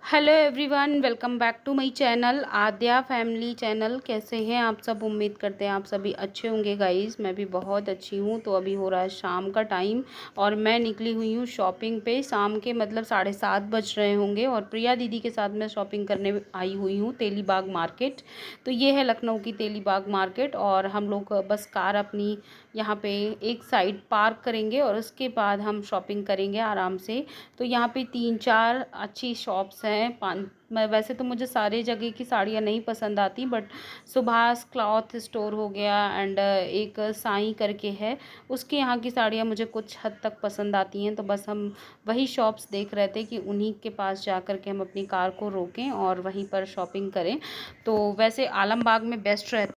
Hello everyone, welcome back to my channel Aadya family channel. कैसे हैं आप सब? उम्मीद करते हैं आप सभी अच्छे होंगे गाइस। मैं भी बहुत अच्छी हूँ। तो अभी हो रहा है शाम का टाइम और मैं निकली हुई हूँ शॉपिंग पे। शाम के मतलब 7:30 बज रहे होंगे और प्रिया दीदी के साथ मैं शॉपिंग करने आई हुई हूँ तेलीबाग मार्केट। तो ये है लखनऊ की तेलीबाग मार्केट और हम लोग बस कार अपनी यहाँ पे एक साइड पार्क करेंगे और उसके बाद हम शॉपिंग करेंगे आराम से। तो यहाँ पे 3-4 अच्छी शॉप्स हैं। पान मैं वैसे तो मुझे सारे जगह की साड़ियाँ नहीं पसंद आती, बट सुभाष क्लॉथ स्टोर हो गया एंड एक साईं करके है, उसके यहाँ की साड़ियाँ मुझे कुछ हद तक पसंद आती हैं। तो बस हम वही शॉप्स देख रहे थे कि उन्हीं के पास जा कर के हम अपनी कार को रोकें और वहीं पर शॉपिंग करें। तो वैसे आलमबाग में बेस्ट रहता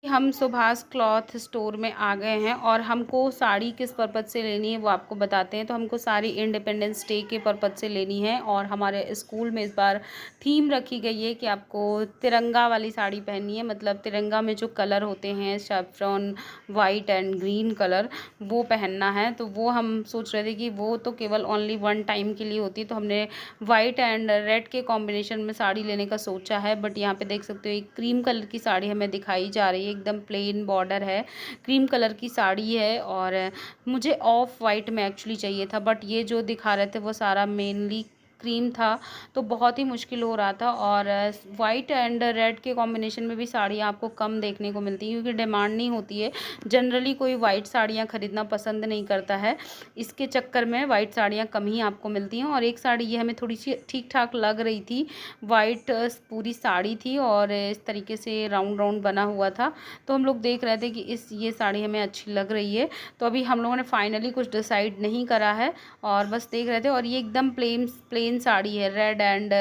हम सुभाष क्लॉथ स्टोर में आ गए हैं और हमको साड़ी किस पर्पज़ से लेनी है वो आपको बताते हैं। तो हमको साड़ी इंडिपेंडेंस डे के पर्पज़ से लेनी है और हमारे स्कूल में इस बार थीम रखी गई है कि आपको तिरंगा वाली साड़ी पहननी है। मतलब तिरंगा में जो कलर होते हैं saffron, white and green colour, वो पहनना है। तो वो हम सोच रहे थे कि वो तो केवल ओनली वन टाइम के लिए होती है। तो हमने वाइट एंड रेड के कॉम्बिनेशन में साड़ी लेने का सोचा है। बट यहाँ पे देख सकते हो एक क्रीम कलर की साड़ी हमें दिखाई जा रही है, एकदम प्लेन बॉर्डर है, क्रीम कलर की साड़ी है। और मुझे ऑफ वाइट में एक्चुअली चाहिए था, बट ये जो दिखा रहे थे वो सारा मेनली क्रीम था। तो बहुत ही मुश्किल हो रहा था। और वाइट एंड रेड के कॉम्बिनेशन में भी साड़ियाँ आपको कम देखने को मिलती हैं क्योंकि डिमांड नहीं होती है। जनरली कोई वाइट साड़ियाँ ख़रीदना पसंद नहीं करता है, इसके चक्कर में वाइट साड़ियाँ कम ही आपको मिलती हैं। और एक साड़ी ये हमें थोड़ी सी ठीक ठाक लग रही थी, वाइट पूरी साड़ी थी और इस तरीके से राउंड राउंड बना हुआ था। तो हम लोग देख रहे थे कि ये साड़ी हमें अच्छी लग रही है। तो अभी हम लोगों ने फाइनली कुछ डिसाइड नहीं करा है और बस देख रहे थे। और ये एकदम प्लेन साड़ी है, रेड एंड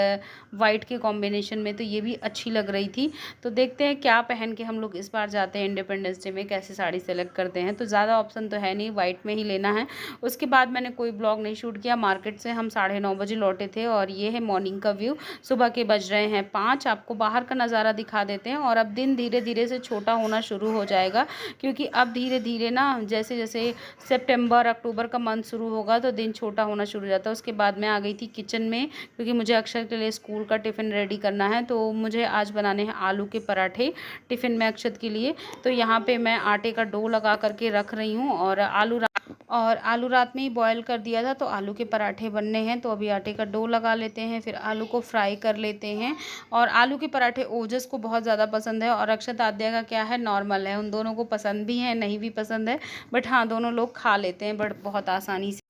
वाइट के कॉम्बिनेशन में, तो ये भी अच्छी लग रही थी। तो देखते हैं क्या पहन के हम लोग इस बार जाते हैं इंडिपेंडेंस डे में, कैसे साड़ी सेलेक्ट करते हैं। तो ज़्यादा ऑप्शन तो है नहीं, वाइट में ही लेना है। उसके बाद मैंने कोई ब्लॉग नहीं शूट किया। मार्केट से हम 9:30 बजे लौटे थे और ये है मॉर्निंग का व्यू। सुबह के बज रहे हैं 5। आपको बाहर का नज़ारा दिखा देते हैं। और अब दिन धीरे धीरे से छोटा होना शुरू हो जाएगा क्योंकि अब धीरे धीरे ना जैसे जैसे सितंबर अक्टूबर का मंथ शुरू होगा तो दिन छोटा होना शुरू हो जाता है। उसके बाद मैं आ गई थी किचन में क्योंकि मुझे अक्षर के लिए स्कूल का टिफ़िन रेडी करना है। तो मुझे आज बनाने हैं आलू के पराठे टिफ़िन में अक्षत के लिए। तो यहाँ पे मैं आटे का डो लगा करके रख रही हूँ और आलू रात में ही बॉयल कर दिया था। तो आलू के पराठे बनने हैं। तो अभी आटे का डो लगा लेते हैं, फिर आलू को फ्राई कर लेते हैं। और आलू के पराठे ओजस को बहुत ज़्यादा पसंद है और अक्षत आद्या का क्या है, नॉर्मल है। उन दोनों को पसंद भी है, नहीं भी पसंद है, बट हाँ दोनों लोग खा लेते हैं बट बहुत आसानी से।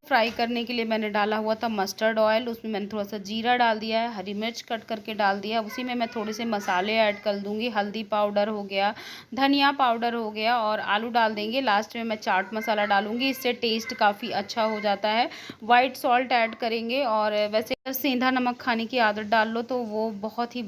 फ्राई करने के लिए मैंने डाला हुआ था मस्टर्ड ऑयल, उसमें मैंने थोड़ा सा जीरा डाल दिया है, हरी मिर्च कट करके डाल दिया। उसी में मैं थोड़े से मसाले ऐड कर दूंगी, हल्दी पाउडर हो गया, धनिया पाउडर हो गया और आलू डाल देंगे। लास्ट में मैं चाट मसाला डालूंगी, इससे टेस्ट काफ़ी अच्छा हो जाता है। वाइट सॉल्ट ऐड करेंगे और वैसे सेंधा नमक खाने की आदत डाल लो तो वो बहुत ही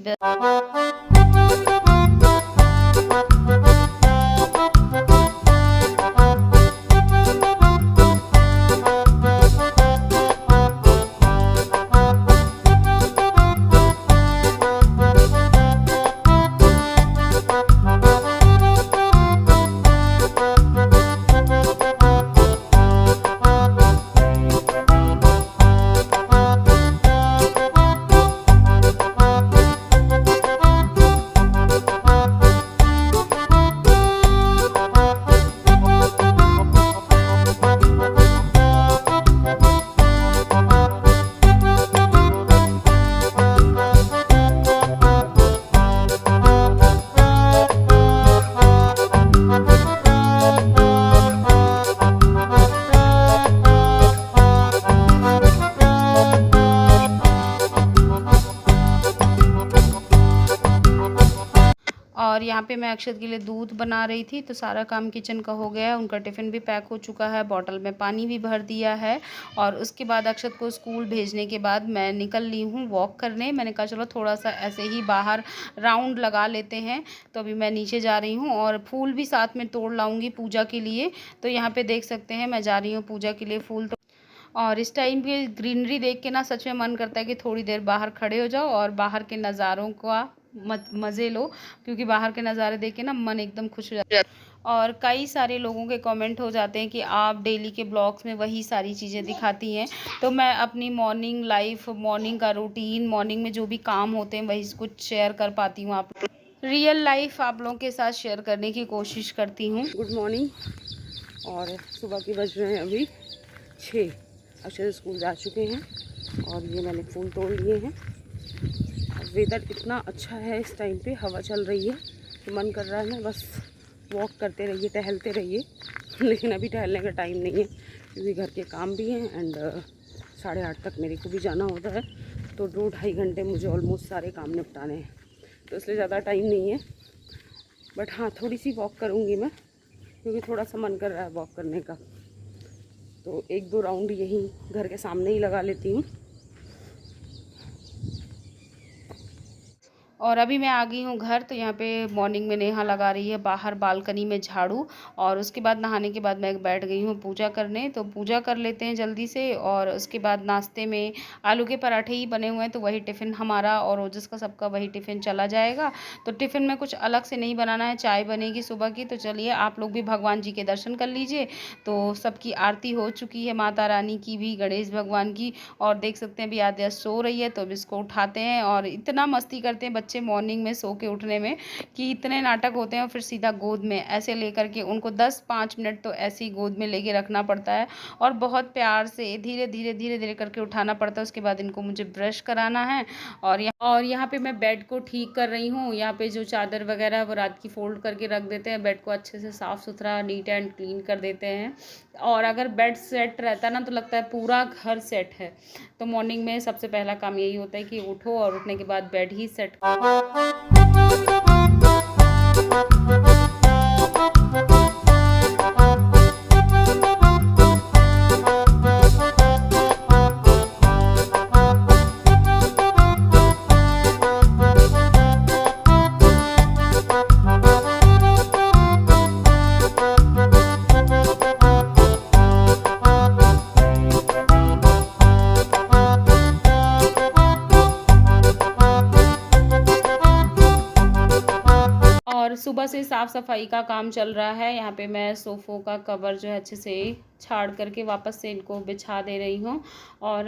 यहाँ पे मैं अक्षत के लिए दूध बना रही थी, तो सारा काम किचन का हो गया है। उनका टिफ़िन भी पैक हो चुका है, बॉटल में पानी भी भर दिया है। और उसके बाद अक्षत को स्कूल भेजने के बाद मैं निकल ली हूँ वॉक करने। मैंने कहा चलो थोड़ा सा ऐसे ही बाहर राउंड लगा लेते हैं। तो अभी मैं नीचे जा रही हूँ और फूल भी साथ में तोड़ लाऊंगी पूजा के लिए। तो यहाँ पे देख सकते हैं मैं जा रही हूँ पूजा के लिए फूल। और इस टाइम पे ग्रीनरी देख के ना सच में मन करता है कि थोड़ी देर बाहर खड़े हो जाओ और बाहर के नज़ारों का मज़े लो, क्योंकि बाहर के नज़ारे देख के ना मन एकदम खुश हो जाता है। और कई सारे लोगों के कमेंट हो जाते हैं कि आप डेली के ब्लॉग्स में वही सारी चीज़ें दिखाती हैं। तो मैं अपनी मॉर्निंग लाइफ, मॉर्निंग का रूटीन, मॉर्निंग में जो भी काम होते हैं वही कुछ शेयर कर पाती हूँ। आप रियल लाइफ आप लोगों के साथ शेयर करने की कोशिश करती हूँ। Good morning. और सुबह के बज रहे हैं अभी 6। अक्षर स्कूल जा चुके हैं और ये मैंने फूल तोड़ लिए हैं। वेदर इतना अच्छा है, इस टाइम पे हवा चल रही है तो मन कर रहा है ना बस वॉक करते रहिए, टहलते रहिए। लेकिन अभी टहलने का टाइम नहीं है क्योंकि घर के काम भी हैं एंड 8:30 तक मेरे को भी जाना होता है। तो 2-2.5 घंटे मुझे ऑलमोस्ट सारे काम निपटाने हैं, तो इसलिए ज़्यादा टाइम नहीं है। बट हाँ, थोड़ी सी वॉक करूँगी मैं क्योंकि थोड़ा सा मन कर रहा है वॉक करने का। तो 1-2 राउंड यहीं घर के सामने ही लगा लेती हूँ। और अभी मैं आ गई हूँ घर। तो यहाँ पे मॉर्निंग में नेहा लगा रही है बाहर बालकनी में झाड़ू। और उसके बाद नहाने के बाद मैं बैठ गई हूँ पूजा करने। तो पूजा कर लेते हैं जल्दी से। और उसके बाद नाश्ते में आलू के पराठे ही बने हुए हैं, तो वही टिफ़िन हमारा और ओजस का सबका वही टिफ़िन चला जाएगा। तो टिफ़िन में कुछ अलग से नहीं बनाना है, चाय बनेगी सुबह की। तो चलिए आप लोग भी भगवान जी के दर्शन कर लीजिए। तो सबकी आरती हो चुकी है, माता रानी की भी, गणेश भगवान की। और देख सकते हैं अभी आद्या सो रही है तो अब इसको उठाते हैं। और इतना मस्ती करते हैं बच्चे मॉर्निंग में सो के उठने में कि इतने नाटक होते हैं। और फिर सीधा गोद में ऐसे लेकर के उनको 10-5 मिनट तो ऐसे ही गोद में लेके रखना पड़ता है और बहुत प्यार से धीरे धीरे करके उठाना पड़ता है। उसके बाद इनको मुझे ब्रश कराना है। और यहाँ पे मैं बेड को ठीक कर रही हूँ। यहाँ पे जो चादर वगैरह वो रात की फोल्ड करके रख देते हैं, बेड को अच्छे से साफ़ सुथरा नीट एंड क्लीन कर देते हैं। और अगर बेड सेट रहता है ना तो लगता है पूरा घर सेट है। तो मॉर्निंग में सबसे पहला काम यही होता है कि उठो और उठने के बाद बेड ही सेट करो। और सुबह से साफ़ सफाई का काम चल रहा है। यहाँ पे मैं सोफ़ों का कवर जो है अच्छे से छाड़ करके वापस से इनको बिछा दे रही हूँ। और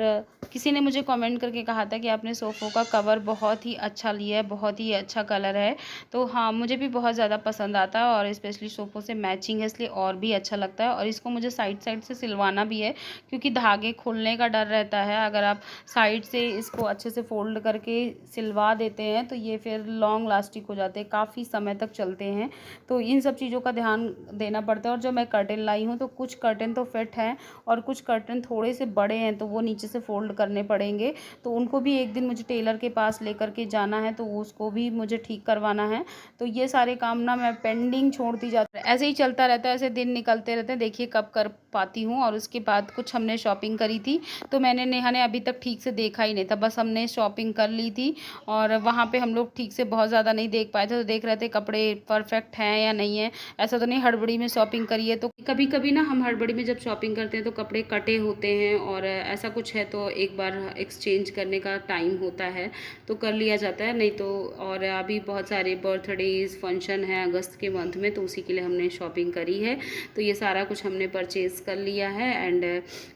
किसी ने मुझे कमेंट करके कहा था कि आपने सोफ़ों का कवर बहुत ही अच्छा लिया है, बहुत ही अच्छा कलर है। तो हाँ, मुझे भी बहुत ज़्यादा पसंद आता है और स्पेशली सोफ़ों से मैचिंग है इसलिए और भी अच्छा लगता है। और इसको मुझे साइड से सिलवाना भी है क्योंकि धागे खुलने का डर रहता है। अगर आप साइड से इसको अच्छे से फोल्ड करके सिलवा देते हैं तो ये फिर लॉन्ग लास्टिक हो जाते हैं, काफ़ी समय तक चलते हैं। तो इन सब चीज़ों का ध्यान देना पड़ता है। और जो मैं कर्टेन लाई हूँ तो कुछ कर्टेन तो फिट हैं और कुछ कर्टेन थोड़े से बड़े हैं, तो वो नीचे से फोल्ड करने पड़ेंगे। तो उनको भी एक दिन मुझे टेलर के पास लेकर के जाना है, तो उसको भी मुझे ठीक करवाना है। तो ये सारे काम ना मैं पेंडिंग छोड़ती जाती हूँ, ऐसे ही चलता रहता है, ऐसे दिन निकलते रहते हैं। देखिए कब कर पाती हूँ। और उसके बाद कुछ हमने शॉपिंग करी थी, तो नेहा ने अभी तक ठीक से देखा ही नहीं था, बस हमने शॉपिंग कर ली थी। और वहाँ पे हम लोग ठीक से बहुत ज़्यादा नहीं देख पाए थे, तो देख रहे थे कपड़े परफेक्ट हैं या नहीं है। ऐसा तो नहीं हड़बड़ी में शॉपिंग करी है। तो कभी कभी ना हम हड़बड़ी में जब शॉपिंग करते हैं तो कपड़े कटे होते हैं और ऐसा कुछ है तो एक बार एक्सचेंज करने का टाइम होता है तो कर लिया जाता है, नहीं तो। और अभी बहुत सारे बर्थडेज फंक्शन है अगस्त के मंथ में, तो उसी के लिए हमने शॉपिंग करी है। तो ये सारा कुछ हमने परचेज़ कर लिया है। एंड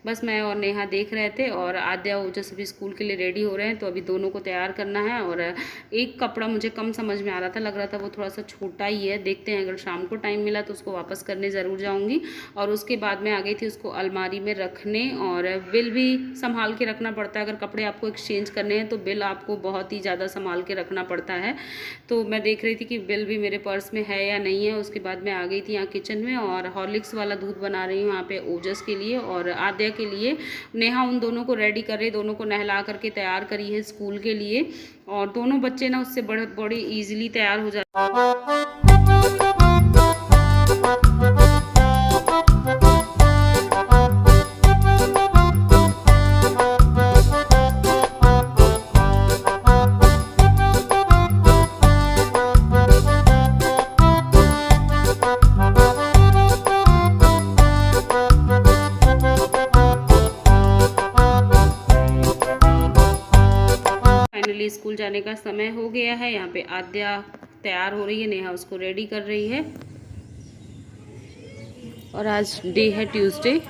बस मैं और नेहा देख रहे थे और आद्या ओजस भी स्कूल के लिए रेडी हो रहे हैं, तो अभी दोनों को तैयार करना है। और एक कपड़ा मुझे कम समझ में आ रहा था, लग रहा था वो थोड़ा सा छोटा ही है, देखते हैं अगर शाम को टाइम मिला तो उसको वापस करने ज़रूर जाऊँगी। और उसके बाद में आ गई थी उसको अलमारी में रखने। और बिल भी संभाल के रखना पड़ता है, अगर कपड़े आपको एक्सचेंज करने हैं तो बिल आपको बहुत ही ज़्यादा संभाल के रखना पड़ता है। तो मैं देख रही थी कि बिल भी मेरे पर्स में है या नहीं है। उसके बाद मैं आ गई थी यहाँ किचन में और हॉर्लिक्स वाला दूध बना रही हूँ यहाँ पे ओजस के लिए और आद्या के लिए। नेहा उन दोनों को रेडी कर रही, दोनों को नहला करके तैयार करी है स्कूल के लिए। और दोनों बच्चे ना उससे बड़ी ईजिली तैयार हो जाते हैं। स्कूल जाने का समय हो गया है। यहाँ पे आद्या तैयार हो रही है, नेहा उसको रेडी कर रही है। और आज डे है ट्यूसडे,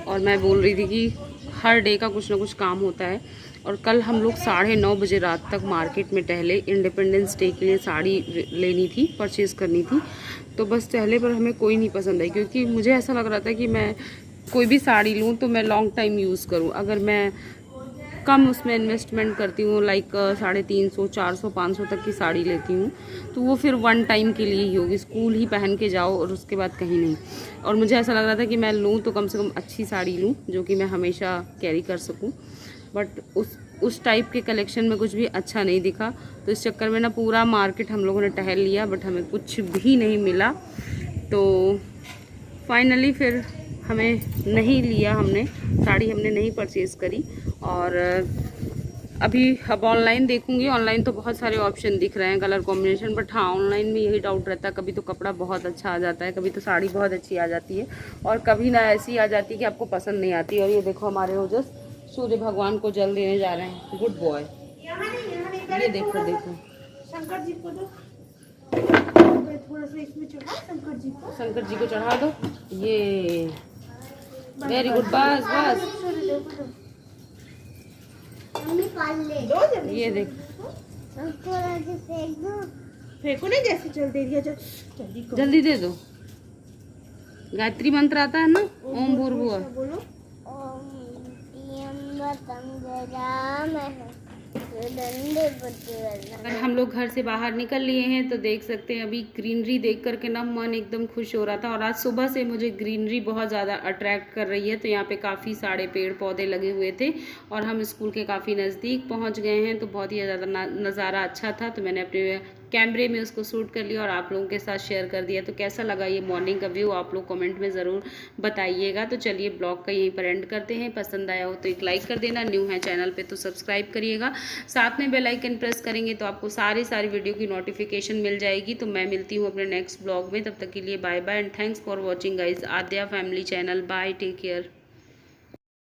और मैं बोल रही थी कि हर डे का कुछ ना कुछ काम होता है। और कल हम लोग 9:30 बजे रात तक मार्केट में टहले, इंडिपेंडेंस डे के लिए साड़ी लेनी थी, परचेज़ करनी थी। तो बस टहले पर हमें कोई नहीं पसंद आई, क्योंकि मुझे ऐसा लग रहा था कि मैं कोई भी साड़ी लूँ तो मैं लॉन्ग टाइम यूज़ करूँ। अगर मैं कम उसमें इन्वेस्टमेंट करती हूँ, लाइक 350, 400, 500 तक की साड़ी लेती हूँ, तो वो फिर वन टाइम के लिए ही होगी, स्कूल ही पहन के जाओ और उसके बाद कहीं नहीं। और मुझे ऐसा लग रहा था कि मैं लूँ तो कम से कम अच्छी साड़ी लूँ जो कि मैं हमेशा कैरी कर सकूँ। बट उस टाइप के कलेक्शन में कुछ भी अच्छा नहीं दिखा, तो इस चक्कर में ना पूरा मार्केट हम लोगों ने टहल लिया, बट हमें कुछ भी नहीं मिला। तो फाइनली फिर हमें नहीं लिया, हमने साड़ी हमने नहीं परचेज़ करी। और अब ऑनलाइन देखूंगी। ऑनलाइन तो बहुत सारे ऑप्शन दिख रहे हैं कलर कॉम्बिनेशन, बट हाँ, ऑनलाइन में यही डाउट रहता है, कभी तो कपड़ा बहुत अच्छा आ जाता है, कभी तो साड़ी बहुत अच्छी आ जाती है, और कभी ना ऐसी आ जाती है कि आपको पसंद नहीं आती। और ये देखो हमारे ओजस सूर्य भगवान को जल देने जा रहे हैं, गुड बॉय। ये देखो देखो, शंकर जी को दो, थोड़ा सा इसमें चढ़ा, शंकर जी को चढ़ा दो। ये वेरी गुड, बस बस। ये देखो, फेंको नहीं, जैसे चल दे दिया, जल्दी दे दो। गायत्री मंत्र आता है ना, ओम भूर्भुवः। बोलो। अगर हम लोग घर से बाहर निकल लिए हैं तो देख सकते हैं, अभी ग्रीनरी देख करके ना मन एकदम खुश हो रहा था। और आज सुबह से मुझे ग्रीनरी बहुत ज़्यादा अट्रैक्ट कर रही है। तो यहाँ पे काफ़ी सारे पेड़ पौधे लगे हुए थे, और हम स्कूल के काफ़ी नज़दीक पहुँच गए हैं, तो बहुत ही ज़्यादा नज़ारा अच्छा था। तो मैंने अपने कैमरे में उसको शूट कर लिया और आप लोगों के साथ शेयर कर दिया। तो कैसा लगा ये मॉर्निंग का व्यू, आप लोग कमेंट में ज़रूर बताइएगा। तो चलिए ब्लॉग का यहीं पर एंड करते हैं। पसंद आया हो तो एक लाइक कर देना, न्यू है चैनल पे तो सब्सक्राइब करिएगा, साथ में बेल आइकन प्रेस करेंगे तो आपको सारी वीडियो की नोटिफिकेशन मिल जाएगी। तो मैं मिलती हूँ अपने नेक्स्ट ब्लॉग में, तब तक के लिए bye bye and thanks for watching guys, Aadya family channel. Bye, take care.